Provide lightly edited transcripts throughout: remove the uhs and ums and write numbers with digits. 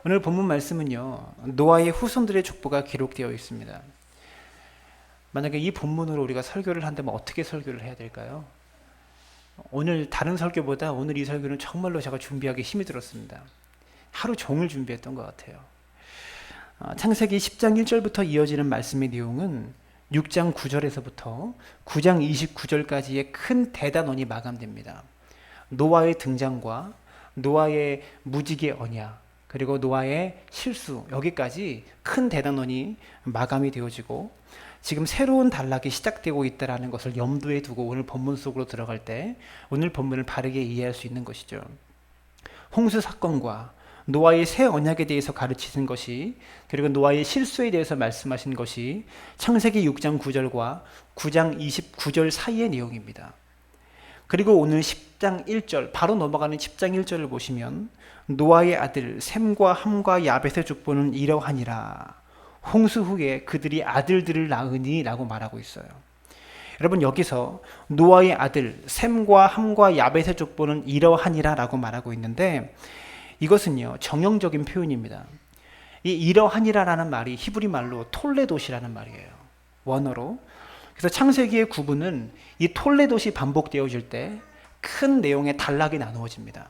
오늘 본문 말씀은요, 노아의 후손들의 족보가 기록되어 있습니다. 만약에 이 본문으로 우리가 설교를 한다면 어떻게 설교를 해야 될까요? 오늘 다른 설교보다 오늘 이 설교는 정말로 제가 준비하기 힘이 들었습니다. 하루 종일 준비했던 것 같아요. 창세기 10장 1절부터 이어지는 말씀의 내용은 6장 9절에서부터 9장 29절까지의 큰 대단원이 마감됩니다. 노아의 등장과 노아의 무지개 언약, 그리고 노아의 실수, 여기까지 큰 대단원이 마감이 되어지고 지금 새로운 단락이 시작되고 있다는 것을 염두에 두고 오늘 본문 속으로 들어갈 때 오늘 본문을 바르게 이해할 수 있는 것이죠. 홍수 사건과 노아의 새 언약에 대해서 가르치신 것이, 그리고 노아의 실수에 대해서 말씀하신 것이 창세기 6장 9절과 9장 29절 사이의 내용입니다. 그리고 오늘 10장 1절, 바로 넘어가는 10장 1절을 보시면 노아의 아들 셈과 함과 야벳의 족보는 이러하니라. 홍수 후에 그들이 아들들을 낳으니 라고 말하고 있어요. 여러분, 여기서 노아의 아들 셈과 함과 야벳의 족보는 이러하니라 라고 말하고 있는데, 이것은요 정형적인 표현입니다. 이 이러하니라라는 말이 히브리 말로 톨레도시라는 말이에요, 원어로. 그래서 창세기의 구분은 이 톨레도시 반복되어질 때 큰 내용의 단락이 나누어집니다.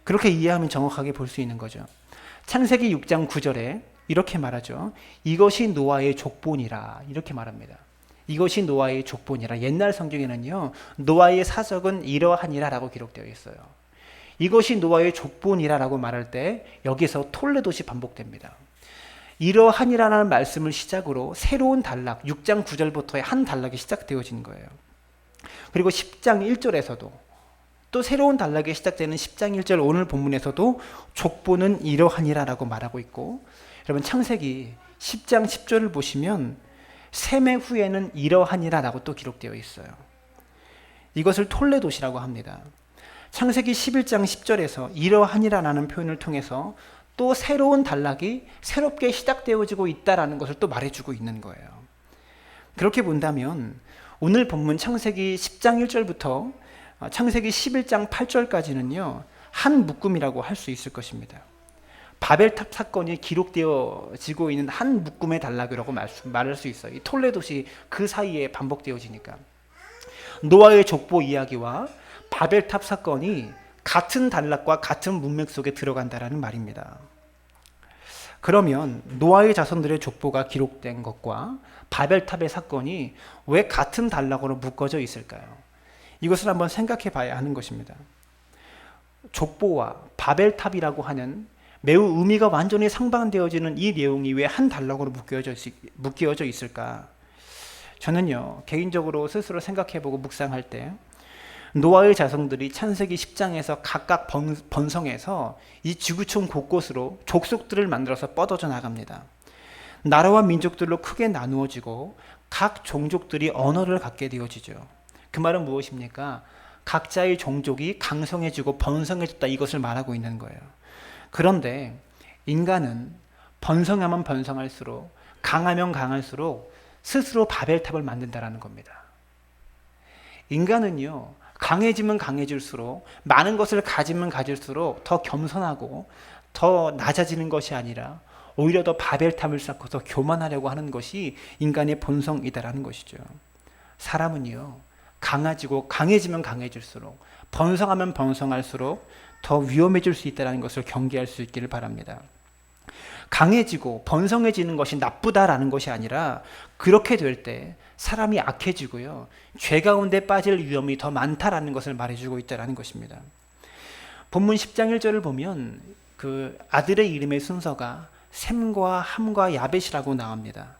그렇게 이해하면 정확하게 볼 수 있는 거죠. 창세기 6장 9절에 이렇게 말하죠. 이것이 노아의 족본이라, 이렇게 말합니다. 이것이 노아의 족본이라. 옛날 성경에는요 노아의 사적은 이러하니라 라고 기록되어 있어요. 이것이 노아의 족본이라 라고 말할 때 여기서 톨레도시 반복됩니다. 이러하니라는 말씀을 시작으로 새로운 단락, 6장 9절부터의 한 단락이 시작되어진 거예요. 그리고 10장 1절에서도 또 새로운 단락이 시작되는 10장 1절 오늘 본문에서도 족보는 이러하니라 라고 말하고 있고, 여러분 창세기 10장 10절을 보시면 셈의 후에는 이러하니라 라고 또 기록되어 있어요. 이것을 톨레도시라고 합니다. 창세기 11장 10절에서 이러하니라라는 표현을 통해서 또 새로운 단락이 새롭게 시작되어지고 있다는 것을 또 말해주고 있는 거예요. 그렇게 본다면 오늘 본문 창세기 10장 1절부터 창세기 11장 8절까지는요 한 묶음이라고 할 수 있을 것입니다. 바벨탑 사건이 기록되어지고 있는 한 묶음의 단락이라고 말할 수 있어요. 이 톨레도시 그 사이에 반복되어지니까 노아의 족보 이야기와 바벨탑 사건이 같은 단락과 같은 문맥 속에 들어간다라는 말입니다. 그러면 노아의 자손들의 족보가 기록된 것과 바벨탑의 사건이 왜 같은 단락으로 묶어져 있을까요? 이것을 한번 생각해 봐야 하는 것입니다. 족보와 바벨탑이라고 하는 매우 의미가 완전히 상반되어지는 이 내용이 왜 한 단락으로 묶여져 있을까? 저는요 개인적으로 스스로 생각해보고 묵상할 때 노아의 자손들이 창세기 10장에서 각각 번성해서 이 지구촌 곳곳으로 족속들을 만들어서 뻗어져 나갑니다. 나라와 민족들로 크게 나누어지고 각 종족들이 언어를 갖게 되어지죠. 그 말은 무엇입니까? 각자의 종족이 강성해지고 번성해졌다, 이것을 말하고 있는 거예요. 그런데 인간은 번성하면 번성할수록, 강하면 강할수록 스스로 바벨탑을 만든다라는 겁니다. 인간은요 강해지면 강해질수록, 많은 것을 가지면 가질수록 더 겸손하고 더 낮아지는 것이 아니라 오히려 더 바벨탑을 쌓고 더 교만하려고 하는 것이 인간의 본성이다라는 것이죠. 사람은요 강해지면 강해질수록, 번성하면 번성할수록 더 위험해질 수 있다는 것을 경계할 수 있기를 바랍니다. 강해지고 번성해지는 것이 나쁘다라는 것이 아니라 그렇게 될 때 사람이 악해지고요 죄 가운데 빠질 위험이 더 많다라는 것을 말해주고 있다는 것입니다. 본문 10장 1절을 보면 그 아들의 이름의 순서가 셈과 함과 야벳이라고 나옵니다.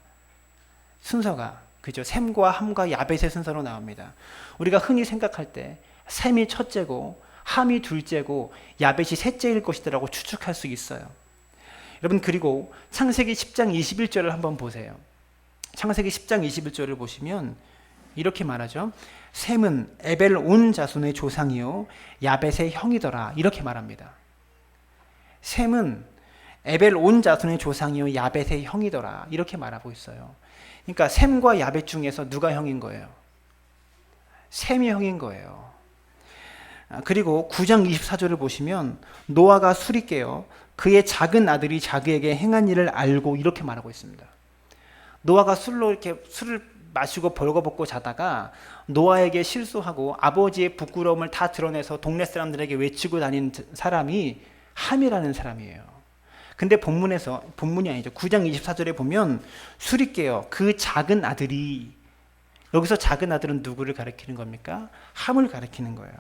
순서가 그죠? 셈과 함과 야벳의 순서로 나옵니다. 우리가 흔히 생각할 때 셈이 첫째고 함이 둘째고 야벳이 셋째일 것이라고 추측할 수 있어요. 여러분, 그리고 창세기 10장 21절을 한번 보세요. 창세기 10장 21절을 보시면 이렇게 말하죠. 셈은 에벨 온 자손의 조상이요 야벳의 형이더라, 이렇게 말합니다. 셈은 에벨 온 자손의 조상이요 야벳의 형이더라, 이렇게 말하고 있어요. 그러니까 셈과 야벳 중에서 누가 형인 거예요? 셈이 형인 거예요. 그리고 9장 24절을 보시면 노아가 술이 깨어 그의 작은 아들이 자기에게 행한 일을 알고 이렇게 말하고 있습니다. 노아가 술을 마시고 벌거벗고 자다가 노아에게 실수하고 아버지의 부끄러움을 다 드러내서 동네 사람들에게 외치고 다닌 사람이 함이라는 사람이에요. 근데 본문이 아니죠. 9장 24절에 보면 술이 깨어 그 작은 아들이, 여기서 작은 아들은 누구를 가리키는 겁니까? 함을 가리키는 거예요.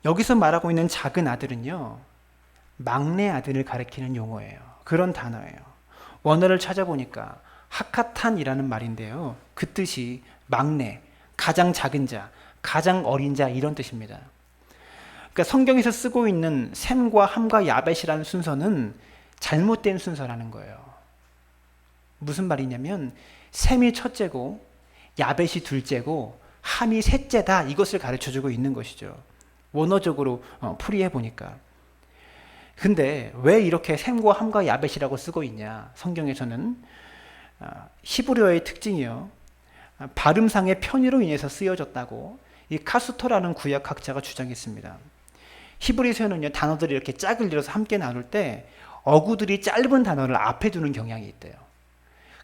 여기서 말하고 있는 작은 아들은요, 막내 아들을 가리키는 용어예요. 그런 단어예요. 원어를 찾아보니까 하카탄이라는 말인데요, 그 뜻이 막내, 가장 작은 자, 가장 어린 자, 이런 뜻입니다. 그러니까 성경에서 쓰고 있는 셈과 함과 야벳이라는 순서는 잘못된 순서라는 거예요. 무슨 말이냐면 셈이 첫째고 야벳이 둘째고 함이 셋째다, 이것을 가르쳐주고 있는 것이죠. 원어적으로 풀이해 보니까. 근데 왜 이렇게 셈과 함과 야벳이라고 쓰고 있냐? 성경에서는 히브리어의 특징이요, 발음상의 편의로 인해서 쓰여졌다고 이 카스토라는 구약학자가 주장했습니다. 히브리서에는요, 단어들이 이렇게 짝을 이뤄서 함께 나눌 때 어구들이 짧은 단어를 앞에 두는 경향이 있대요.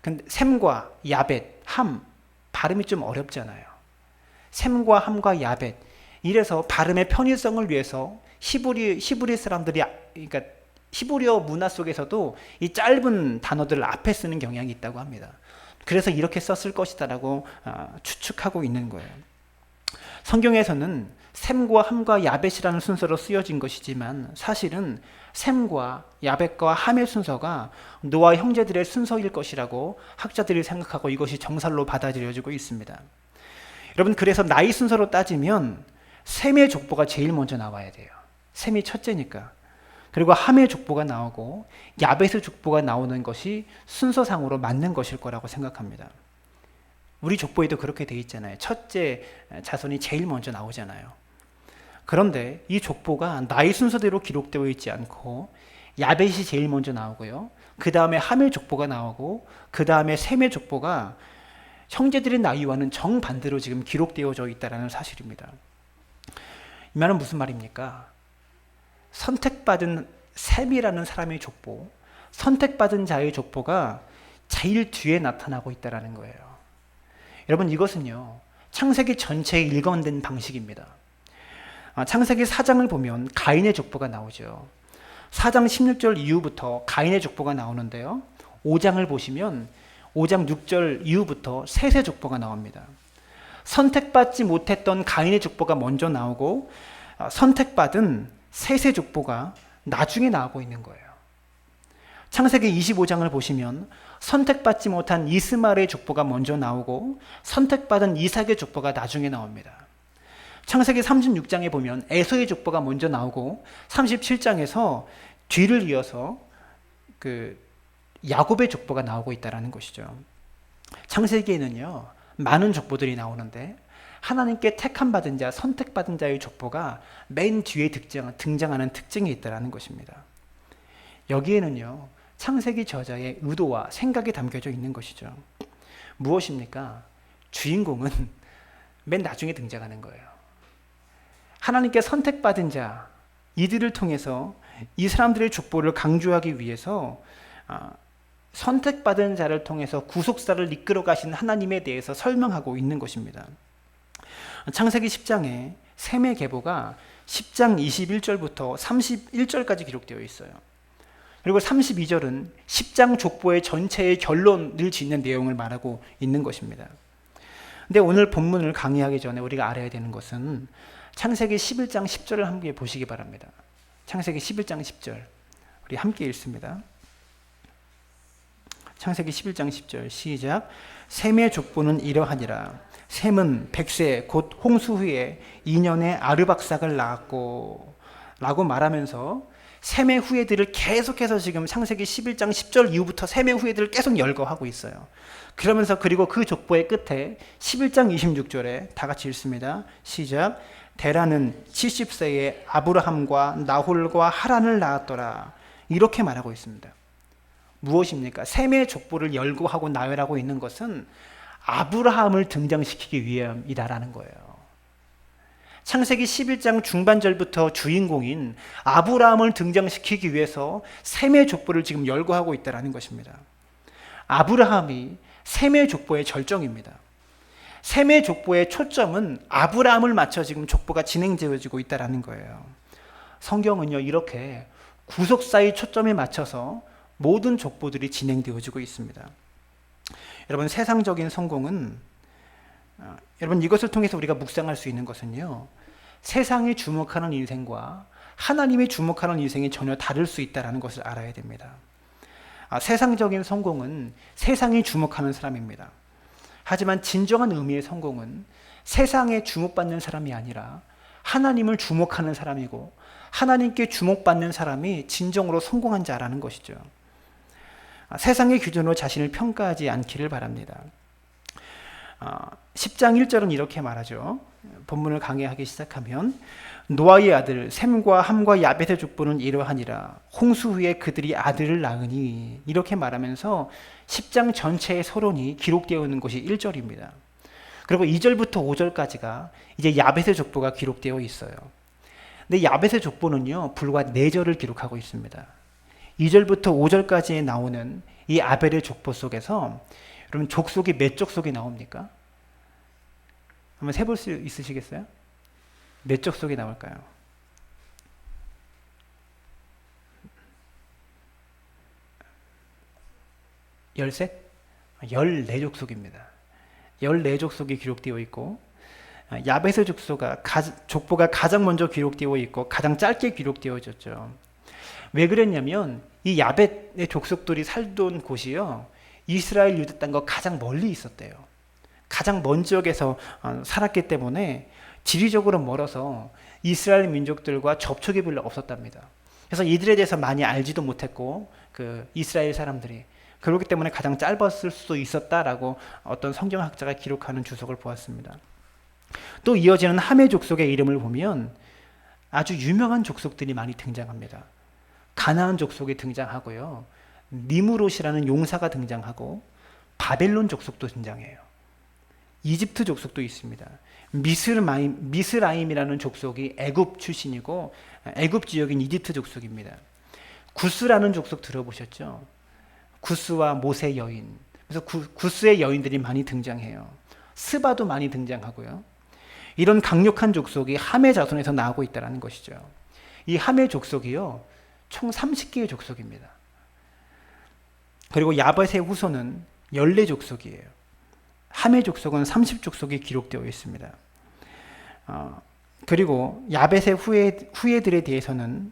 근데 셈과 야벳, 함, 발음이 좀 어렵잖아요. 셈과 함과 야벳, 이래서 발음의 편의성을 위해서 히브리 사람들이, 그러니까 히브리어 문화 속에서도 이 짧은 단어들을 앞에 쓰는 경향이 있다고 합니다. 그래서 이렇게 썼을 것이다라고 추측하고 있는 거예요. 성경에서는 셈과 함과 야벳이라는 순서로 쓰여진 것이지만 사실은 셈과 야벳과 함의 순서가 노아 형제들의 순서일 것이라고 학자들이 생각하고 이것이 정설로 받아들여지고 있습니다. 여러분, 그래서 나이 순서로 따지면 셈의 족보가 제일 먼저 나와야 돼요. 셈이 첫째니까. 그리고 함의 족보가 나오고 야벳의 족보가 나오는 것이 순서상으로 맞는 것일 거라고 생각합니다. 우리 족보에도 그렇게 돼 있잖아요. 첫째 자손이 제일 먼저 나오잖아요. 그런데 이 족보가 나이 순서대로 기록되어 있지 않고 야벳이 제일 먼저 나오고요, 그 다음에 함의 족보가 나오고 그 다음에 셈의 족보가 형제들의 나이와는 정반대로 지금 기록되어져 있다는 사실입니다. 이 말은 무슨 말입니까? 선택받은 셈이라는 사람의 족보, 선택받은 자의 족보가 제일 뒤에 나타나고 있다는 거예요. 여러분, 이것은요, 창세기 전체에 일관된 방식입니다. 창세기 4장을 보면 가인의 족보가 나오죠. 4장 16절 이후부터 가인의 족보가 나오는데요, 5장을 보시면 5장 6절 이후부터 셋의 족보가 나옵니다. 선택받지 못했던 가인의 족보가 먼저 나오고 선택받은 셋의 족보가 나중에 나오고 있는 거예요. 창세기 25장을 보시면 선택받지 못한 이스마엘의 족보가 먼저 나오고 선택받은 이삭의 족보가 나중에 나옵니다. 창세기 36장에 보면 에서의 족보가 먼저 나오고 37장에서 뒤를 이어서 야곱의 족보가 나오고 있다는 것이죠. 창세기에는요, 많은 족보들이 나오는데 하나님께 택함 받은 자, 선택받은 자의 족보가 맨 뒤에 등장하는 특징이 있다는 것입니다. 여기에는요, 창세기 저자의 의도와 생각이 담겨져 있는 것이죠. 무엇입니까? 주인공은 맨 나중에 등장하는 거예요. 하나님께 선택받은 자, 이들을 통해서 이 사람들의 족보를 강조하기 위해서 선택받은 자를 통해서 구속사를 이끌어 가신 하나님에 대해서 설명하고 있는 것입니다. 창세기 10장에 셈의 계보가 10장 21절부터 31절까지 기록되어 있어요. 그리고 32절은 10장 족보의 전체의 결론을 짓는 내용을 말하고 있는 것입니다. 근데 오늘 본문을 강의하기 전에 우리가 알아야 되는 것은 창세기 11장 10절을 함께 보시기 바랍니다. 창세기 11장 10절 우리 함께 읽습니다. 창세기 11장 10절 시작. 셈의 족보는 이러하니라. 셈은 100세 곧 홍수 후에 2년에 아르박삭을 낳았고, 라고 말하면서 셈의 후예들을 계속해서 지금 창세기 11장 10절 이후부터 셈의 후예들을 계속 열거하고 있어요. 그러면서 그리고 그 족보의 끝에 11장 26절에 다 같이 읽습니다. 시작. 데라는 70세에 아브라함과 나홀과 하란을 낳았더라. 이렇게 말하고 있습니다. 무엇입니까? 셈의 족보를 열거하고 나열하고 있는 것은 아브라함을 등장시키기 위함이다라는 거예요. 창세기 11장 중반절부터 주인공인 아브라함을 등장시키기 위해서 셈의 족보를 지금 열거하고 있다는 것입니다. 아브라함이 셈의 족보의 절정입니다. 셈의 족보의 초점은 아브라함을 맞춰 지금 족보가 진행되어지고 있다는 거예요. 성경은요, 이렇게 구속사의 초점에 맞춰서 모든 족보들이 진행되어지고 있습니다. 여러분, 세상적인 성공은 여러분, 이것을 통해서 우리가 묵상할 수 있는 것은요, 세상이 주목하는 인생과 하나님이 주목하는 인생이 전혀 다를 수 있다는 것을 알아야 됩니다. 세상적인 성공은 세상이 주목하는 사람입니다. 하지만 진정한 의미의 성공은 세상에 주목받는 사람이 아니라 하나님을 주목하는 사람이고, 하나님께 주목받는 사람이 진정으로 성공한 자라는 것이죠. 세상의 기준으로 자신을 평가하지 않기를 바랍니다. 10장 1절은 이렇게 말하죠. 본문을 강해하기 시작하면, 노아의 아들 셈과 함과 야벳의 족보는 이러하니라. 홍수 후에 그들이 아들을 낳으니. 이렇게 말하면서 10장 전체의 서론이 기록되어 있는 것이 1절입니다. 그리고 2절부터 5절까지가 이제 야벳의 족보가 기록되어 있어요. 근데 야벳의 족보는요, 불과 4절을 기록하고 있습니다. 2절부터 5절까지 나오는 이 아벨의 족보 속에서 여러분, 족속이 몇 족속이 나옵니까? 한번 세볼 수 있으시겠어요? 몇 족속이 나올까요? 13? 14족속입니다. 14족속이 기록되어 있고, 야벳의 족보가 가장 먼저 기록되어 있고 가장 짧게 기록되어졌죠. 왜 그랬냐면 이 야벳의 족속들이 살던 곳이요, 이스라엘 유대 땅과 가장 멀리 있었대요. 가장 먼 지역에서 살았기 때문에 지리적으로 멀어서 이스라엘 민족들과 접촉이 별로 없었답니다. 그래서 이들에 대해서 많이 알지도 못했고, 이스라엘 사람들이 그렇기 때문에 가장 짧았을 수도 있었다라고 어떤 성경학자가 기록하는 주석을 보았습니다. 또 이어지는 함의 족속의 이름을 보면 아주 유명한 족속들이 많이 등장합니다. 가나안 족속이 등장하고요, 니무롯이라는 용사가 등장하고, 바벨론 족속도 등장해요. 이집트 족속도 있습니다. 미스라임이라는 족속이 애굽 출신이고, 애굽 지역인 이집트 족속입니다. 구스라는 족속 들어보셨죠? 구스와 모세 여인. 그래서 구스의 여인들이 많이 등장해요. 스바도 많이 등장하고요. 이런 강력한 족속이 함의 자손에서 나오고 있다는 것이죠. 이 함의 족속이요, 총 30개의 족속입니다. 그리고 야벳의 후손은 14족속이에요. 함의 족속은 30족속이 기록되어 있습니다. 그리고 야벳의 후예들에 대해서는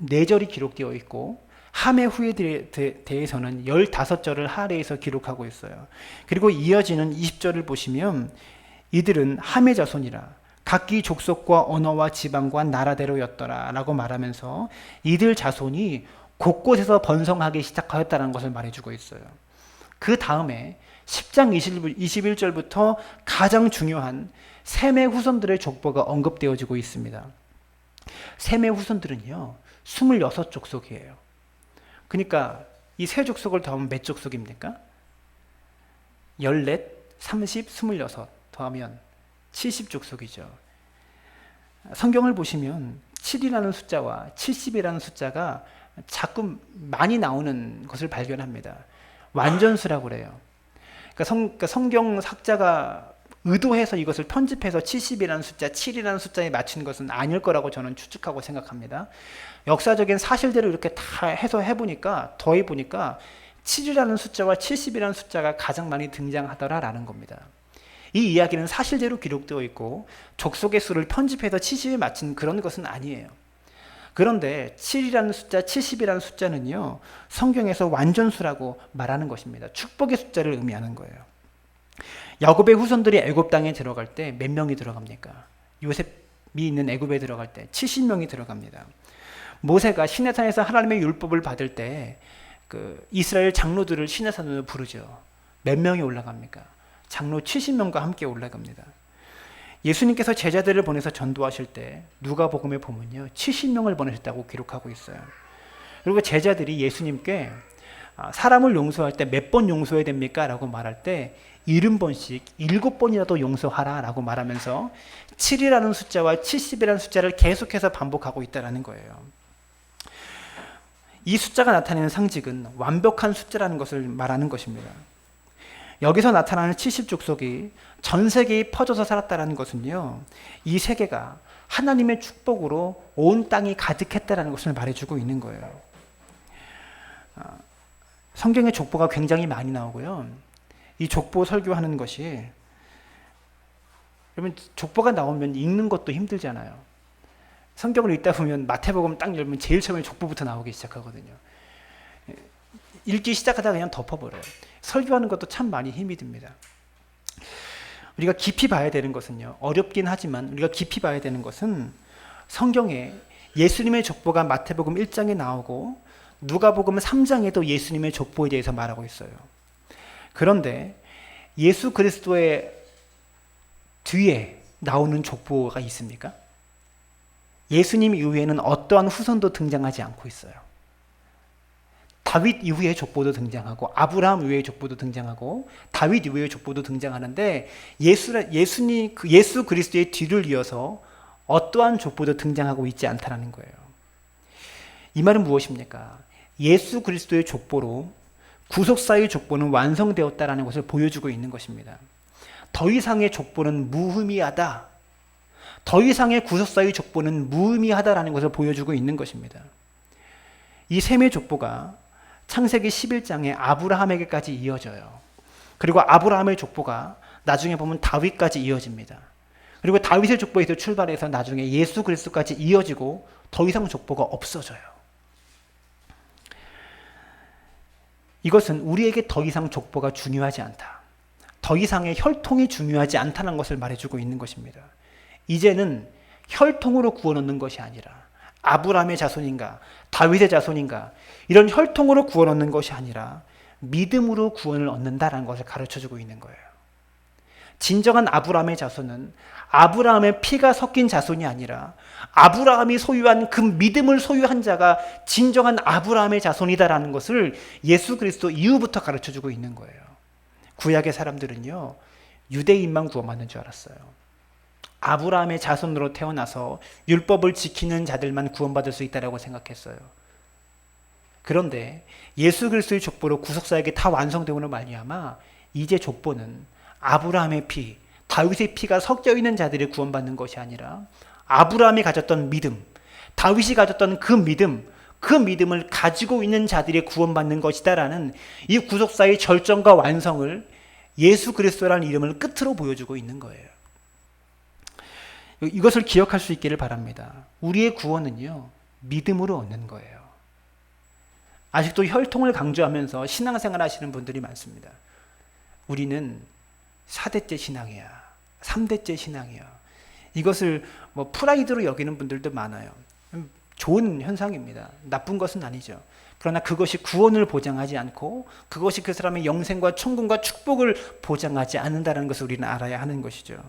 4절이 기록되어 있고, 함의 후예들에 대해서는 15절을 하레에서 기록하고 있어요. 그리고 이어지는 20절을 보시면, 이들은 함의 자손이라 각기 족속과 언어와 지방과 나라대로였더라 라고 말하면서 이들 자손이 곳곳에서 번성하기 시작하였다는 것을 말해주고 있어요. 그 다음에 10장 21절부터 가장 중요한 셈의 후손들의 족보가 언급되어지고 있습니다. 셈의 후손들은요, 26족속이에요. 그러니까 이 세 족속을 더하면 몇 족속입니까? 14, 30, 26 더하면 70족속이죠. 성경을 보시면 7이라는 숫자와 70이라는 숫자가 자꾸 많이 나오는 것을 발견합니다. 완전수라고 그래요. 그러니까 성경 학자가 의도해서 이것을 편집해서 70이라는 숫자, 7이라는 숫자에 맞춘 것은 아닐 거라고 저는 추측하고 생각합니다. 역사적인 사실대로 이렇게 다 해서 해보니까, 더해보니까 7이라는 숫자와 70이라는 숫자가 가장 많이 등장하더라라는 겁니다. 이 이야기는 사실대로 기록되어 있고 족속의 수를 편집해서 70에 맞춘 그런 것은 아니에요. 그런데 7이라는 숫자, 70이라는 숫자는요, 성경에서 완전수라고 말하는 것입니다. 축복의 숫자를 의미하는 거예요. 야곱의 후손들이 애굽 땅에 들어갈 때 몇 명이 들어갑니까? 요셉이 있는 애굽에 들어갈 때 70명이 들어갑니다. 모세가 시내산에서 하나님의 율법을 받을 때 이스라엘 장로들을 시내산으로 부르죠. 몇 명이 올라갑니까? 장로 70명과 함께 올라갑니다. 예수님께서 제자들을 보내서 전도하실 때 누가복음에 보면요, 70명을 보내셨다고 기록하고 있어요. 그리고 제자들이 예수님께 사람을 용서할 때 몇 번 용서해야 됩니까? 라고 말할 때 70번씩 7번이라도 용서하라 라고 말하면서 7이라는 숫자와 70이라는 숫자를 계속해서 반복하고 있다는 거예요. 이 숫자가 나타내는 상징은 완벽한 숫자라는 것을 말하는 것입니다. 여기서 나타나는 70족속이 전 세계에 퍼져서 살았다는 것은요, 이 세계가 하나님의 축복으로 온 땅이 가득했다는 것을 말해주고 있는 거예요. 성경에 족보가 굉장히 많이 나오고요. 이 족보 설교하는 것이, 여러분 족보가 나오면 읽는 것도 힘들잖아요. 성경을 읽다 보면 마태복음 딱 열면 제일 처음에 족보부터 나오기 시작하거든요. 읽기 시작하다가 그냥 덮어버려요. 설교하는 것도 참 많이 힘이 듭니다. 우리가 깊이 봐야 되는 것은요, 어렵긴 하지만 우리가 깊이 봐야 되는 것은 성경에 예수님의 족보가 마태복음 1장에 나오고 누가복음 3장에도 예수님의 족보에 대해서 말하고 있어요. 그런데 예수 그리스도의 뒤에 나오는 족보가 있습니까? 예수님 이후에는 어떠한 후손도 등장하지 않고 있어요. 다윗 이후의 족보도 등장하고 아브라함 이후의 족보도 등장하고 다윗 이후의 족보도 등장하는데 예수 그리스도의 뒤를 이어서 어떠한 족보도 등장하고 있지 않다는 거예요. 이 말은 무엇입니까? 예수 그리스도의 족보로 구속사의 족보는 완성되었다라는 것을 보여주고 있는 것입니다. 더 이상의 족보는 무의미하다. 더 이상의 구속사의 족보는 무의미하다라는 것을 보여주고 있는 것입니다. 이 셈의 족보가 창세기 11장에 아브라함에게까지 이어져요. 그리고 아브라함의 족보가 나중에 보면 다윗까지 이어집니다. 그리고 다윗의 족보에서 출발해서 나중에 예수 그리스도까지 이어지고 더 이상 족보가 없어져요. 이것은 우리에게 더 이상 족보가 중요하지 않다. 더 이상의 혈통이 중요하지 않다는 것을 말해주고 있는 것입니다. 이제는 혈통으로 구원 얻는 것이 아니라 아브라함의 자손인가 다윗의 자손인가 이런 혈통으로 구원 얻는 것이 아니라 믿음으로 구원을 얻는다라는 것을 가르쳐주고 있는 거예요. 진정한 아브라함의 자손은 아브라함의 피가 섞인 자손이 아니라 아브라함이 소유한 그 믿음을 소유한 자가 진정한 아브라함의 자손이다라는 것을 예수 그리스도 이후부터 가르쳐주고 있는 거예요. 구약의 사람들은요, 유대인만 구원받는 줄 알았어요. 아브라함의 자손으로 태어나서 율법을 지키는 자들만 구원받을 수 있다라고 생각했어요. 그런데 예수 그리스도의 족보로 구속사에게 다 완성되므로 말미암아 이제 족보는 아브라함의 피, 다윗의 피가 섞여 있는 자들이 구원받는 것이 아니라 아브라함이 가졌던 믿음, 다윗이 가졌던 그 믿음을 가지고 있는 자들이 구원받는 것이다라는 이 구속사의 절정과 완성을 예수 그리스도라는 이름을 끝으로 보여주고 있는 거예요. 이것을 기억할 수 있기를 바랍니다. 우리의 구원은요, 믿음으로 얻는 거예요. 아직도 혈통을 강조하면서 신앙생활 하시는 분들이 많습니다. 우리는 4대째 신앙이야, 3대째 신앙이야. 이것을 프라이드로 여기는 분들도 많아요. 좋은 현상입니다. 나쁜 것은 아니죠. 그러나 그것이 구원을 보장하지 않고 그것이 그 사람의 영생과 천국과 축복을 보장하지 않는다는 것을 우리는 알아야 하는 것이죠.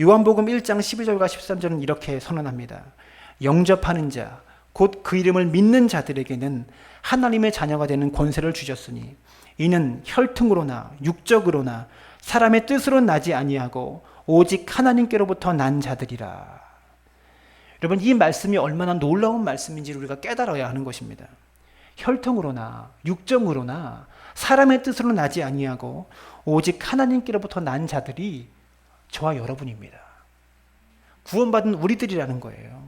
요한복음 1장 12절과 13절은 이렇게 선언합니다. 영접하는 자, 곧 그 이름을 믿는 자들에게는 하나님의 자녀가 되는 권세를 주셨으니 이는 혈통으로나 육적으로나 사람의 뜻으로 나지 아니하고 오직 하나님께로부터 난 자들이라. 여러분, 이 말씀이 얼마나 놀라운 말씀인지 우리가 깨달아야 하는 것입니다. 혈통으로나 육정으로나 사람의 뜻으로 나지 아니하고 오직 하나님께로부터 난 자들이 저와 여러분입니다. 구원받은 우리들이라는 거예요.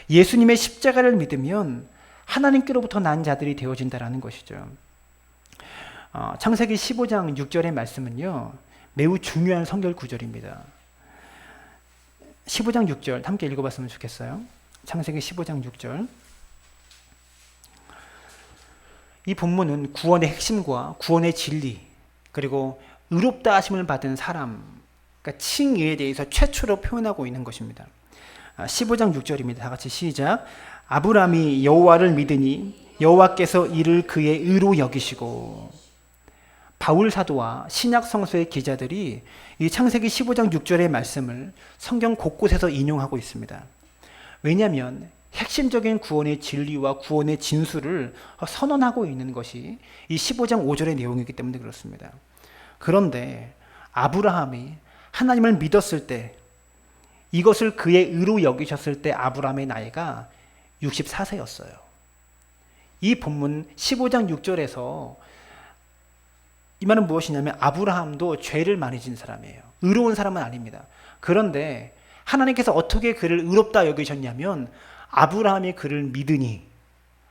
예수님의 십자가를 믿으면 하나님께로부터 난 자들이 되어진다는 것이죠. 창세기 15장 6절의 말씀은요, 매우 중요한 성결 구절입니다. 15장 6절 함께 읽어봤으면 좋겠어요. 창세기 15장 6절. 이 본문은 구원의 핵심과 구원의 진리, 그리고 의롭다 하심을 받은 사람, 그러니까 칭의에 대해서 최초로 표현하고 있는 것입니다. 15장 6절입니다. 다 같이 시작. 아브라함이 여호와를 믿으니 여호와께서 이를 그의 의로 여기시고. 바울 사도와 신약 성서의 기자들이 이 창세기 15장 6절의 말씀을 성경 곳곳에서 인용하고 있습니다. 왜냐하면 핵심적인 구원의 진리와 구원의 진수를 선언하고 있는 것이 이 15장 5절의 내용이기 때문에 그렇습니다. 그런데 아브라함이 하나님을 믿었을 때, 이것을 그의 의로 여기셨을 때 아브라함의 나이가 64세였어요. 이 본문 15장 6절에서 이 말은 무엇이냐면 아브라함도 죄를 많이 진 사람이에요. 의로운 사람은 아닙니다. 그런데 하나님께서 어떻게 그를 의롭다 여기셨냐면 아브라함이 그를 믿으니,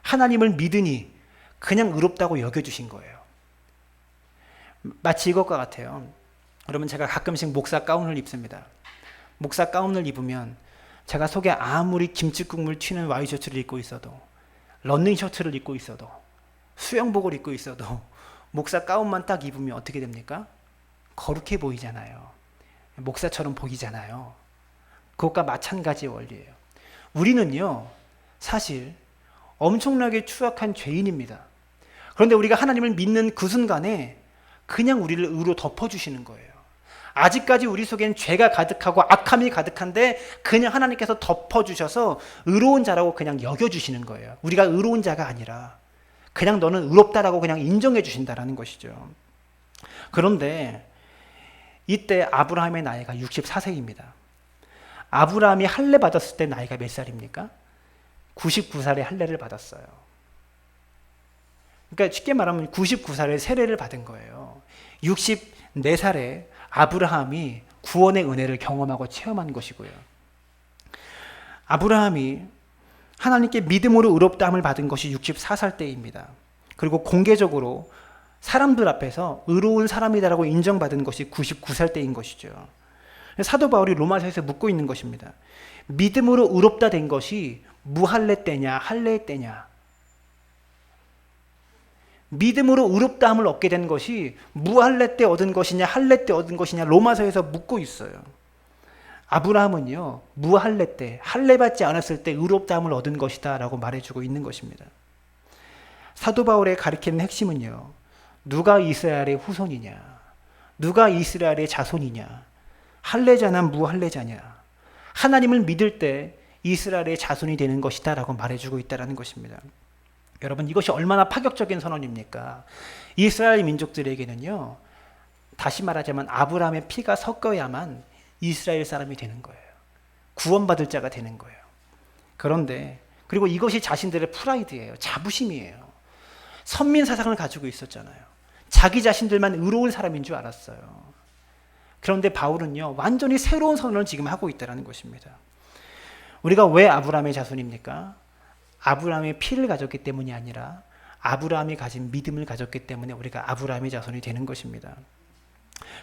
하나님을 믿으니 그냥 의롭다고 여겨주신 거예요. 마치 이것과 같아요. 여러분, 제가 가끔씩 목사 가운을 입습니다. 목사 가운을 입으면 제가 속에 아무리 김치국물 튀는 와이셔츠를 입고 있어도, 러닝 셔츠를 입고 있어도, 수영복을 입고 있어도 목사 가운만 딱 입으면 어떻게 됩니까? 거룩해 보이잖아요. 목사처럼 보이잖아요. 그것과 마찬가지의 원리예요. 우리는요, 사실 엄청나게 추악한 죄인입니다. 그런데 우리가 하나님을 믿는 그 순간에 그냥 우리를 의로 덮어주시는 거예요. 아직까지 우리 속엔 죄가 가득하고 악함이 가득한데 그냥 하나님께서 덮어주셔서 의로운 자라고 그냥 여겨주시는 거예요. 우리가 의로운 자가 아니라 그냥 너는 의롭다라고 그냥 인정해 주신다라는 것이죠. 그런데 이때 아브라함의 나이가 64세입니다. 아브라함이 할례 받았을 때 나이가 몇 살입니까? 99살에 할례를 받았어요. 그러니까 쉽게 말하면 99살에 세례를 받은 거예요. 64살에 아브라함이 구원의 은혜를 경험하고 체험한 것이고요. 아브라함이 하나님께 믿음으로 의롭다함을 받은 것이 64살 때입니다. 그리고 공개적으로 사람들 앞에서 의로운 사람이다라고 인정받은 것이 99살 때인 것이죠. 사도 바울이 로마서에서 묻고 있는 것입니다. 믿음으로 의롭다 된 것이 무할례 때냐 할례 때냐. 믿음으로 의롭다함을 얻게 된 것이 무할례 때 얻은 것이냐 할례 때 얻은 것이냐 로마서에서 묻고 있어요. 아브라함은요, 무할례 때, 할례 받지 않았을 때 의롭다함을 얻은 것이다 라고 말해주고 있는 것입니다. 사도 바울의 가르치는 핵심은요, 누가 이스라엘의 후손이냐, 누가 이스라엘의 자손이냐, 할례자나 무할례자냐, 하나님을 믿을 때 이스라엘의 자손이 되는 것이다 라고 말해주고 있다는 것입니다. 여러분, 이것이 얼마나 파격적인 선언입니까? 이스라엘 민족들에게는요, 다시 말하자면 아브라함의 피가 섞여야만 이스라엘 사람이 되는 거예요. 구원받을 자가 되는 거예요. 그런데 그리고 이것이 자신들의 프라이드예요. 자부심이에요. 선민 사상을 가지고 있었잖아요. 자기 자신들만 의로운 사람인 줄 알았어요. 그런데 바울은요, 완전히 새로운 선언을 지금 하고 있다는 것입니다. 우리가 왜 아브라함의 자손입니까? 아브라함의 피를 가졌기 때문이 아니라 아브라함이 가진 믿음을 가졌기 때문에 우리가 아브라함의 자손이 되는 것입니다.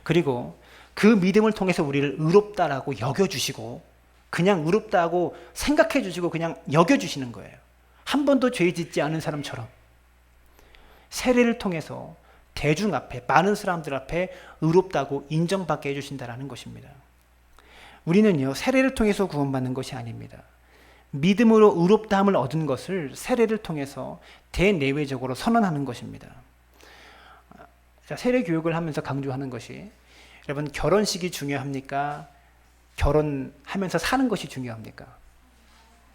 그리고 그 믿음을 통해서 우리를 의롭다라고 여겨주시고, 그냥 의롭다고 생각해주시고 그냥 여겨주시는 거예요. 한 번도 죄 짓지 않은 사람처럼 세례를 통해서 대중 앞에, 많은 사람들 앞에 의롭다고 인정받게 해주신다는 것입니다. 우리는요, 세례를 통해서 구원받는 것이 아닙니다. 믿음으로 의롭다함을 얻은 것을 세례를 통해서 대내외적으로 선언하는 것입니다. 자, 세례 교육을 하면서 강조하는 것이, 여러분, 결혼식이 중요합니까? 결혼하면서 사는 것이 중요합니까?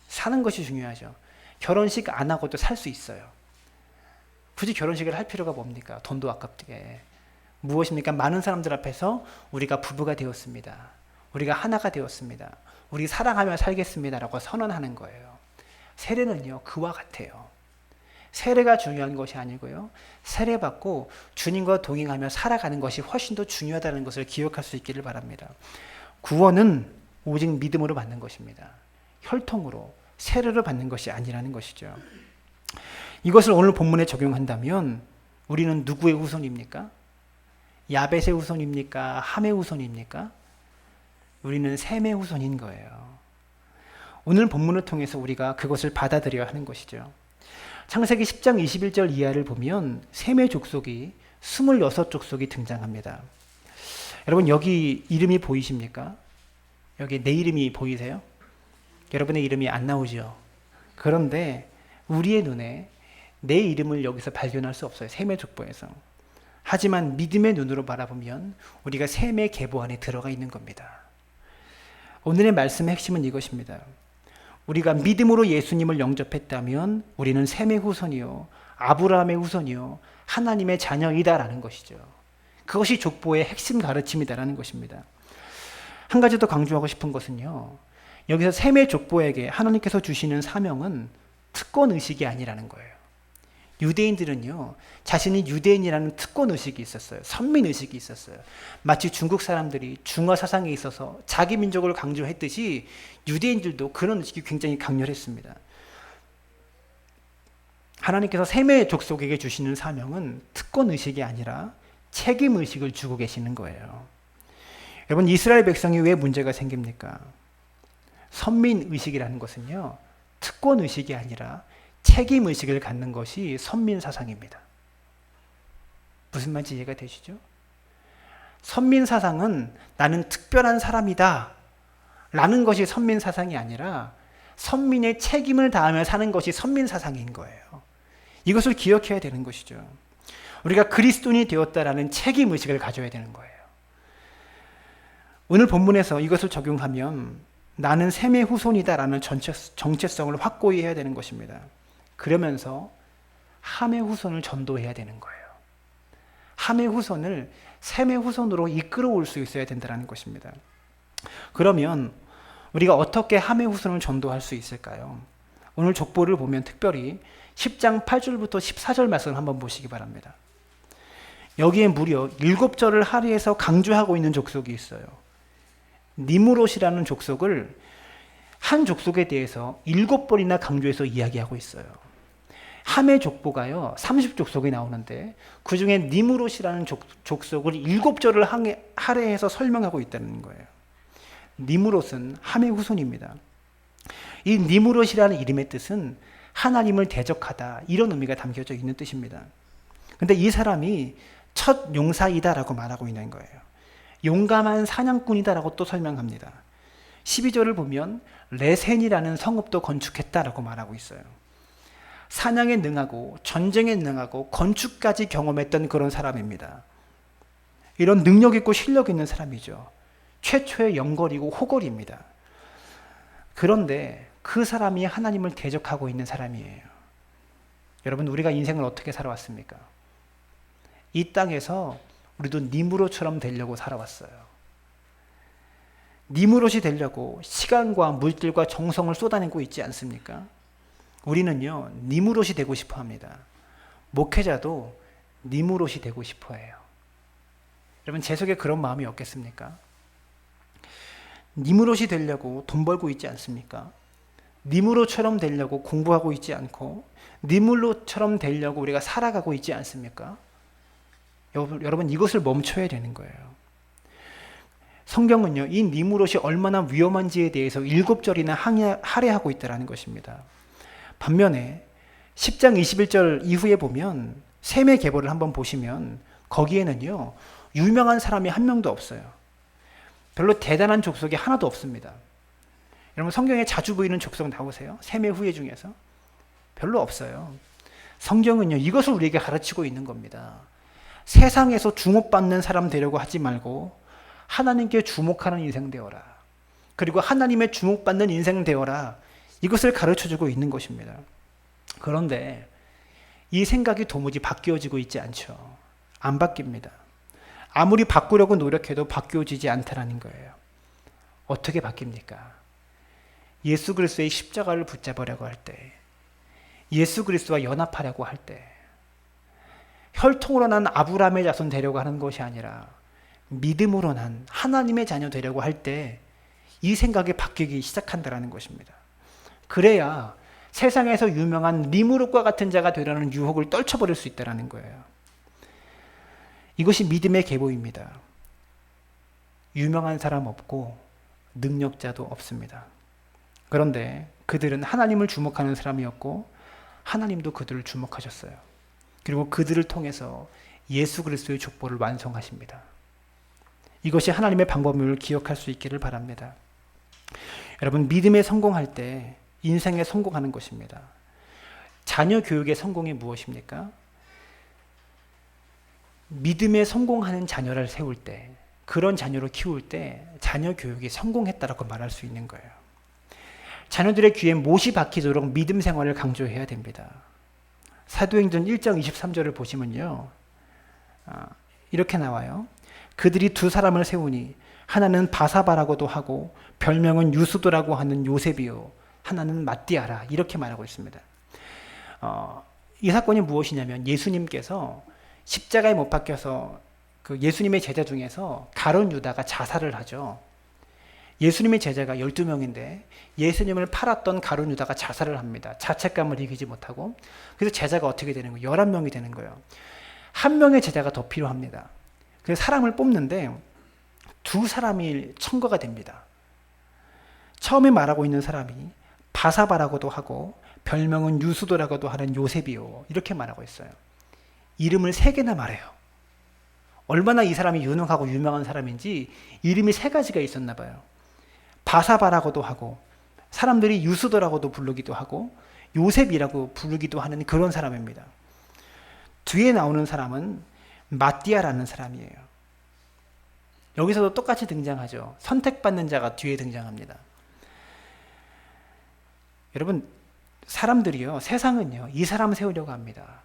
사는 것이 중요하죠. 결혼식 안 하고도 살 수 있어요. 굳이 결혼식을 할 필요가 뭡니까? 돈도 아깝게. 무엇입니까? 많은 사람들 앞에서 우리가 부부가 되었습니다. 우리가 하나가 되었습니다. 우리 사랑하며 살겠습니다라고 선언하는 거예요. 세례는요, 그와 같아요. 세례가 중요한 것이 아니고요, 세례받고 주님과 동행하며 살아가는 것이 훨씬 더 중요하다는 것을 기억할 수 있기를 바랍니다. 구원은 오직 믿음으로 받는 것입니다. 혈통으로, 세례를 받는 것이 아니라는 것이죠. 이것을 오늘 본문에 적용한다면 우리는 누구의 후손입니까? 야벳의 후손입니까? 함의 후손입니까? 우리는 셈의 후손인 거예요. 오늘 본문을 통해서 우리가 그것을 받아들여야 하는 것이죠. 창세기 10장 21절 이하를 보면 셈의 족속이 26족속이 등장합니다. 여러분, 여기 이름이 보이십니까? 여기 내 이름이 보이세요? 여러분의 이름이 안 나오죠. 그런데 우리의 눈에 내 이름을 여기서 발견할 수 없어요. 셈의 족보에서. 하지만 믿음의 눈으로 바라보면 우리가 셈의 계보 안에 들어가 있는 겁니다. 오늘의 말씀의 핵심은 이것입니다. 우리가 믿음으로 예수님을 영접했다면 우리는 셈의 후손이요, 아브라함의 후손이요, 하나님의 자녀이다라는 것이죠. 그것이 족보의 핵심 가르침이다라는 것입니다. 한 가지 더 강조하고 싶은 것은요, 여기서 셈의 족보에게 하나님께서 주시는 사명은 특권 의식이 아니라는 거예요. 유대인들은요, 자신이 유대인이라는 특권 의식이 있었어요. 선민 의식이 있었어요. 마치 중국 사람들이 중화 사상에 있어서 자기 민족을 강조했듯이 유대인들도 그런 의식이 굉장히 강렬했습니다. 하나님께서 셈의 족속에게 주시는 사명은 특권 의식이 아니라 책임 의식을 주고 계시는 거예요. 여러분, 이스라엘 백성이 왜 문제가 생깁니까? 선민 의식이라는 것은요, 특권 의식이 아니라 책임 의식을 갖는 것이 선민 사상입니다. 무슨 말인지 이해가 되시죠? 선민 사상은 나는 특별한 사람이다 라는 것이 선민 사상이 아니라 선민의 책임을 다하며 사는 것이 선민 사상인 거예요. 이것을 기억해야 되는 것이죠. 우리가 그리스도인이 되었다라는 책임 의식을 가져야 되는 거예요. 오늘 본문에서 이것을 적용하면 나는 셈의 후손이다라는 정체성을 확고히 해야 되는 것입니다. 그러면서 함의 후손을 전도해야 되는 거예요. 함의 후손을 셈의 후손으로 이끌어올 수 있어야 된다는 것입니다. 그러면 우리가 어떻게 함의 후손을 전도할 수 있을까요? 오늘 족보를 보면 특별히 10장 8절부터 14절 말씀을 한번 보시기 바랍니다. 여기에 무려 7절을 할애해서 강조하고 있는 족속이 있어요. 니므롯이라는 족속을 한 족속에 대해서 7번이나 강조해서 이야기하고 있어요. 함의 족보가요 30족속이 나오는데 그 중에 니므롯이라는 족속을 7절을 할애해서 설명하고 있다는 거예요. 니므롯은 함의 후손입니다. 이 니므롯이라는 이름의 뜻은 하나님을 대적하다, 이런 의미가 담겨져 있는 뜻입니다. 근데 이 사람이 첫 용사이다라고 말하고 있는 거예요. 용감한 사냥꾼이다라고 또 설명합니다. 12절을 보면 레센이라는 성읍도 건축했다라고 말하고 있어요. 사냥에 능하고 전쟁에 능하고 건축까지 경험했던 그런 사람입니다. 이런 능력 있고 실력 있는 사람이죠. 최초의 영걸이고 호걸입니다. 그런데 그 사람이 하나님을 대적하고 있는 사람이에요. 여러분, 우리가 인생을 어떻게 살아왔습니까? 이 땅에서 우리도 니므롯처럼 되려고 살아왔어요. 니므롯이 되려고 시간과 물질과 정성을 쏟아내고 있지 않습니까? 우리는요, 니므롯이 되고 싶어 합니다. 목회자도 니므롯이 되고 싶어 해요. 여러분, 제 속에 그런 마음이 없겠습니까? 니므롯이 되려고 돈 벌고 있지 않습니까? 니므롯처럼 되려고 공부하고 있지 않고 니므롯처럼 되려고 우리가 살아가고 있지 않습니까? 여러분, 이것을 멈춰야 되는 거예요. 성경은요, 이 니므롯이 얼마나 위험한지에 대해서 7절이나 할애하고 있다는 것입니다. 반면에 10장 21절 이후에 보면 셈의 계보를 한번 보시면 거기에는요, 유명한 사람이 한 명도 없어요. 별로 대단한 족속이 하나도 없습니다. 여러분, 성경에 자주 보이는 족속 나오세요? 셈의 후예 중에서? 별로 없어요. 성경은요, 이것을 우리에게 가르치고 있는 겁니다. 세상에서 주목받는 사람 되려고 하지 말고 하나님께 주목하는 인생 되어라. 그리고 하나님의 주목받는 인생 되어라. 이것을 가르쳐주고 있는 것입니다. 그런데 이 생각이 도무지 바뀌어지고 있지 않죠. 안 바뀝니다. 아무리 바꾸려고 노력해도 바뀌어지지 않다라는 거예요. 어떻게 바뀝니까? 예수 그리스도의 십자가를 붙잡으려고 할 때, 예수 그리스도와 연합하려고 할 때, 혈통으로 난 아브라함의 자손 되려고 하는 것이 아니라 믿음으로 난 하나님의 자녀 되려고 할 때 이 생각이 바뀌기 시작한다는 것입니다. 그래야 세상에서 유명한 니므롯과 같은 자가 되려는 유혹을 떨쳐버릴 수 있다는 거예요. 이것이 믿음의 계보입니다. 유명한 사람 없고 능력자도 없습니다. 그런데 그들은 하나님을 주목하는 사람이었고 하나님도 그들을 주목하셨어요. 그리고 그들을 통해서 예수 그리스도의 족보를 완성하십니다. 이것이 하나님의 방법임을 기억할 수 있기를 바랍니다. 여러분, 믿음에 성공할 때 인생에 성공하는 것입니다. 자녀 교육의 성공이 무엇입니까? 믿음에 성공하는 자녀를 세울 때, 그런 자녀를 키울 때 자녀 교육이 성공했다라고 말할 수 있는 거예요. 자녀들의 귀에 못이 박히도록 믿음 생활을 강조해야 됩니다. 사도행전 1장 23절을 보시면요. 이렇게 나와요. 그들이 두 사람을 세우니 하나는 바사바라고도 하고 별명은 유수도라고 하는 요셉이요 하나는 마띠아라 이렇게 말하고 있습니다. 이 사건이 무엇이냐면 예수님께서 십자가에 못 박혀서 그 예수님의 제자 중에서 가룟 유다가 자살을 하죠. 예수님의 제자가 12명인데 예수님을 팔았던 가룟 유다가 자살을 합니다. 자책감을 이기지 못하고. 그래서 제자가 어떻게 되는 거예요? 11명이 되는 거예요. 한 명의 제자가 더 필요합니다. 그래서 사람을 뽑는데 두 사람이 첨가가 됩니다. 처음에 말하고 있는 사람이 바사바라고도 하고 별명은 유수도라고도 하는 요셉이요 이렇게 말하고 있어요. 이름을 3개나 말해요. 얼마나 이 사람이 유능하고 유명한 사람인지 이름이 3가지가 있었나 봐요. 바사바라고도 하고 사람들이 유수도라고도 부르기도 하고 요셉이라고 부르기도 하는 그런 사람입니다. 뒤에 나오는 사람은 마띠아라는 사람이에요. 여기서도 똑같이 등장하죠. 선택받는 자가 뒤에 등장합니다. 여러분, 사람들이요, 세상은요, 이 사람 세우려고 합니다.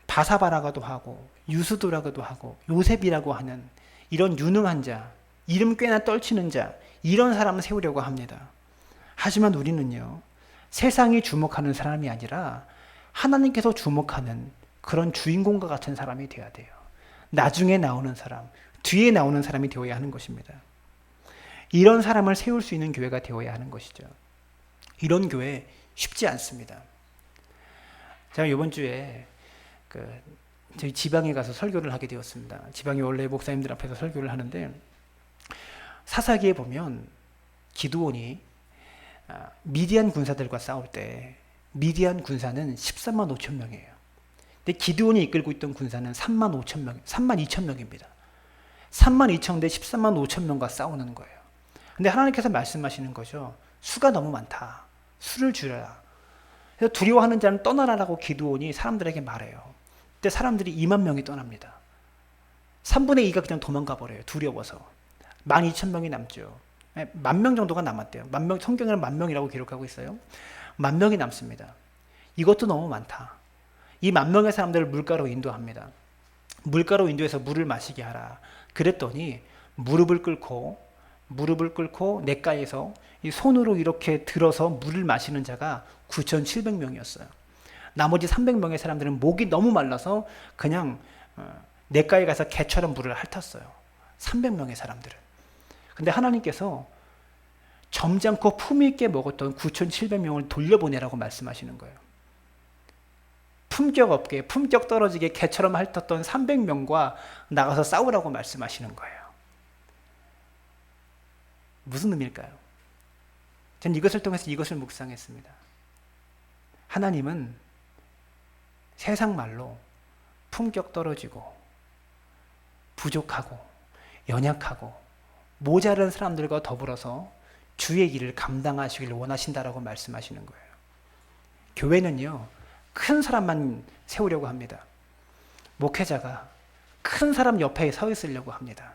바사바라고도 하고 유수도라고도 하고 요셉이라고 하는 이런 유능한 자, 이름 꽤나 떨치는 자, 이런 사람을 세우려고 합니다. 하지만 우리는요, 세상이 주목하는 사람이 아니라 하나님께서 주목하는 그런 주인공과 같은 사람이 되어야 돼요. 나중에 나오는 사람, 뒤에 나오는 사람이 되어야 하는 것입니다. 이런 사람을 세울 수 있는 교회가 되어야 하는 것이죠. 이런 교회 쉽지 않습니다. 제가 이번 주에 저희 지방에 가서 설교를 하게 되었습니다. 지방에 원래 목사님들 앞에서 설교를 하는데 사사기에 보면 기드온이 미디안 군사들과 싸울 때 미디안 군사는 13만 5천 명이에요. 근데 기드온이 이끌고 있던 군사는 3만 5천 명, 3만 2천 명입니다. 3만 2천 대 13만 5천 명과 싸우는 거예요. 근데 하나님께서 말씀하시는 거죠. 수가 너무 많다. 수를 줄여라. 그래서 두려워하는 자는 떠나라라고 기드온이 사람들에게 말해요. 그때 사람들이 2만 명이 떠납니다. 3분의 2가 그냥 도망가 버려요. 두려워서. 12,000명이 남죠. 10,000명 정도가 남았대요. 성경에는 10,000명이라고 기록하고 있어요. 10,000명이 남습니다. 이것도 너무 많다. 이 10,000명의 사람들을 물가로 인도합니다. 물가로 인도해서 물을 마시게 하라. 그랬더니 무릎을 꿇고 냇가에서 이 손으로 이렇게 들어서 물을 마시는 자가 9,700명이었어요. 나머지 300명의 사람들은 목이 너무 말라서 그냥 냇가에 가서 개처럼 물을 핥았어요. 300명의 사람들은. 근데 하나님께서 점잖고 품위 있게 먹었던 9,700명을 돌려보내라고 말씀하시는 거예요. 품격 없게, 품격 떨어지게 개처럼 핥았던 300명과 나가서 싸우라고 말씀하시는 거예요. 무슨 의미일까요? 전 이것을 통해서 이것을 묵상했습니다. 하나님은 세상 말로 품격 떨어지고 부족하고 연약하고 모자란 사람들과 더불어서 주의 일을 감당하시길 원하신다라고 말씀하시는 거예요. 교회는요, 큰 사람만 세우려고 합니다. 목회자가 큰 사람 옆에 서 있으려고 합니다.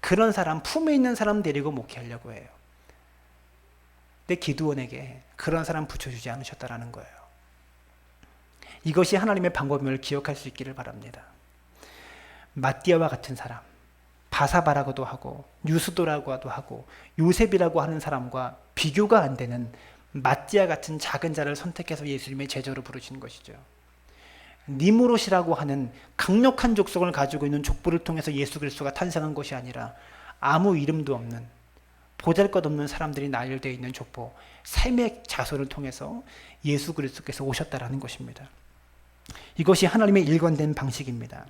그런 사람, 품에 있는 사람 데리고 목회하려고 해요. 근데 기드온에게 그런 사람 붙여주지 않으셨다라는 거예요. 이것이 하나님의 방법임을 기억할 수 있기를 바랍니다. 마띠아와 같은 사람, 바사바라고도 하고 유수도라고도 하고 요셉이라고 하는 사람과 비교가 안 되는 마띠아 같은 작은 자를 선택해서 예수님의 제자로 부르신 것이죠. 니무롯이라고 하는 강력한 족속을 가지고 있는 족보를 통해서 예수 그리스도가 탄생한 것이 아니라 아무 이름도 없는 보잘것없는 사람들이 나열되어 있는 족보 셈의 자손을 통해서 예수 그리스도께서 오셨다라는 것입니다. 이것이 하나님의 일관된 방식입니다.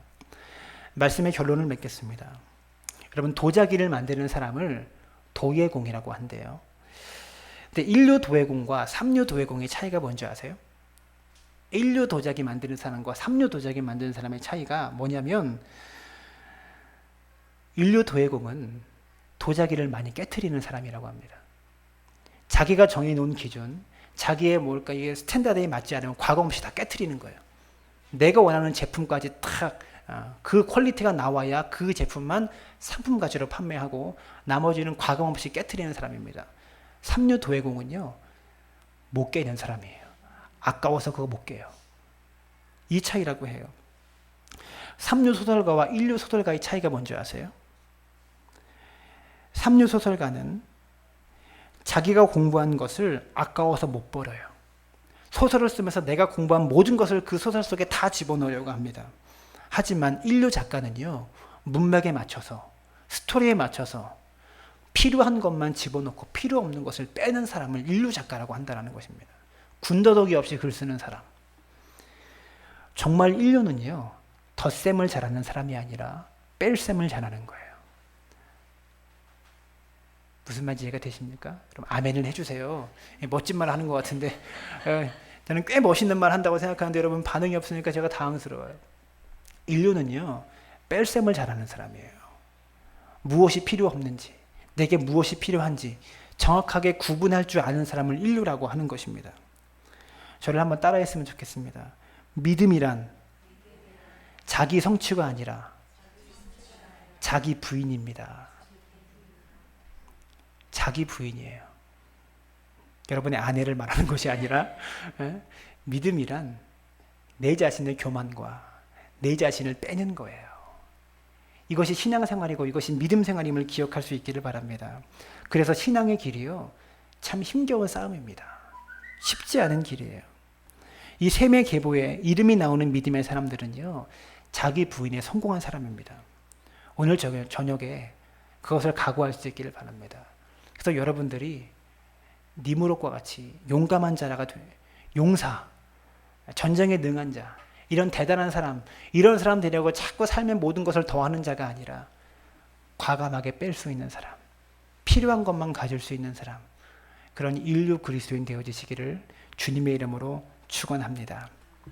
말씀의 결론을 맺겠습니다. 여러분, 도자기를 만드는 사람을 도예공이라고 한대요. 근데 1류 도예공과 3류 도예공의 차이가 뭔지 아세요? 1류 도자기 만드는 사람과 3류 도자기 만드는 사람의 차이가 뭐냐면 1류 도예공은 도자기를 많이 깨트리는 사람이라고 합니다. 자기가 정해놓은 기준, 자기의 이게 스탠다드에 맞지 않으면 과거 없이 다 깨트리는 거예요. 내가 원하는 제품까지 딱 그 퀄리티가 나와야 그 제품만 상품 가치로 판매하고 나머지는 과감 없이 깨트리는 사람입니다. 3류 도예공은요, 못 깨는 사람이에요. 아까워서 그거 못 깨요. 이 차이라고 해요. 삼류 소설가와 인류 소설가의 차이가 뭔지 아세요? 삼류 소설가는 자기가 공부한 것을 아까워서 못 버려요. 소설을 쓰면서 내가 공부한 모든 것을 그 소설 속에 다 집어넣으려고 합니다. 하지만 인류 작가는요, 문맥에 맞춰서, 스토리에 맞춰서 필요한 것만 집어넣고 필요 없는 것을 빼는 사람을 인류 작가라고 한다는 것입니다. 군더더기 없이 글 쓰는 사람. 정말 인류는요, 덧셈을 잘하는 사람이 아니라 뺄셈을 잘하는 거예요. 무슨 말인지 이해가 되십니까? 그럼 아멘을 해주세요. 멋진 말 하는 것 같은데 저는 꽤 멋있는 말 한다고 생각하는데 여러분 반응이 없으니까 제가 당황스러워요. 인류는요, 뺄셈을 잘하는 사람이에요. 무엇이 필요 없는지, 내게 무엇이 필요한지 정확하게 구분할 줄 아는 사람을 인류라고 하는 것입니다. 저를 한번 따라했으면 좋겠습니다. 믿음이란 자기 성취가 아니라 자기 부인입니다. 자기 부인이에요. 여러분의 아내를 말하는 것이 아니라 믿음이란 내 자신의 교만과 내 자신을 빼는 거예요. 이것이 신앙생활이고 이것이 믿음생활임을 기억할 수 있기를 바랍니다. 그래서 신앙의 길이요, 참 힘겨운 싸움입니다. 쉽지 않은 길이에요. 이 셈의 계보에 이름이 나오는 믿음의 사람들은요, 자기 부인에 성공한 사람입니다. 오늘 저녁에 그것을 각오할 수 있기를 바랍니다. 그래서 여러분들이 니무롯과 같이 용감한 자라가 용사, 전쟁에 능한 자, 이런 대단한 사람, 이런 사람 되려고 자꾸 삶의 모든 것을 더하는 자가 아니라 과감하게 뺄 수 있는 사람, 필요한 것만 가질 수 있는 사람, 그런 인류 그리스도인 되어지시기를 주님의 이름으로 축원합니다.